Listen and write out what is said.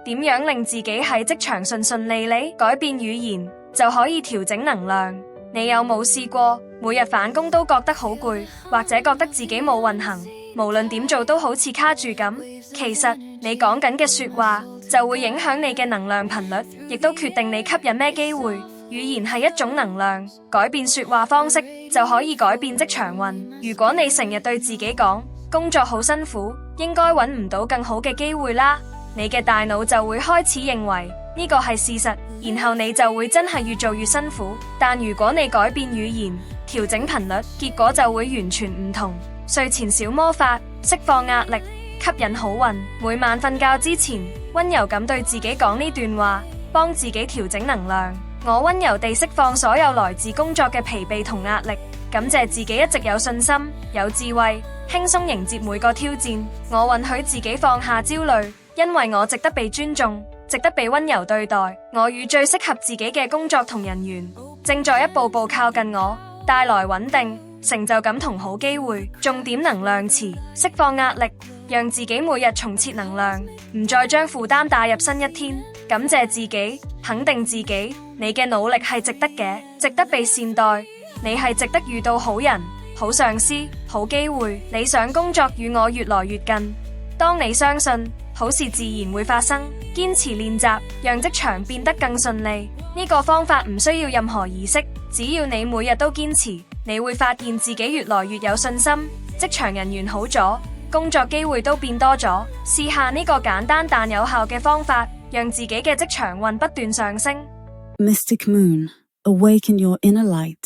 點樣令自己喺職場順順利利？改變語言就可以調整能量。你有冇試過每日返工都覺得好攰，或者覺得自己冇運行，無論點做都好似卡住咁？其實你講緊嘅說話就會影響你嘅能量頻率，亦都決定你吸引咩機會。語言係一種能量，改變說話方式就可以改變職場運。如果你成日對自己講工作好辛苦，應該揾唔到更好嘅機會啦，你嘅大腦就會開始認為呢個係事實，然後你就會真係越做越辛苦。但如果你改變語言，調整頻率，結果就會完全唔同。睡前小魔法，釋放壓力，吸引好運。每晚瞓覺之前，溫柔咁對自己講呢段話，幫自己調整能量。我溫柔地釋放所有來自工作嘅疲憊同壓力，感謝自己一直有信心、有智慧，輕鬆迎接每個挑戰。我允許自己放下焦慮，因為我值得被尊重，值得被溫柔對待。我與最適合自己嘅工作同人員正在一步步靠近我，帶來穩定、成就感同好機會。重點能量詞：釋放壓力，讓自己每日重設能量，唔再將負擔帶入新一天。感謝自己，肯定自己，你嘅努力係值得嘅，值得被善待。你係值得遇到好人、好上司、好機會，理想工作與我越來越近。當你相信，好事自然會發生。堅持練習，讓職場變得更順利。呢個方法唔需要任何儀式，只要你每日都堅持，你會發現自己越來越有信心。職場人緣好咗，工作機會都變多咗。試下呢個簡單但有效嘅方法，讓自己嘅職場運不斷上升。Mystic Moon, awaken your inner light.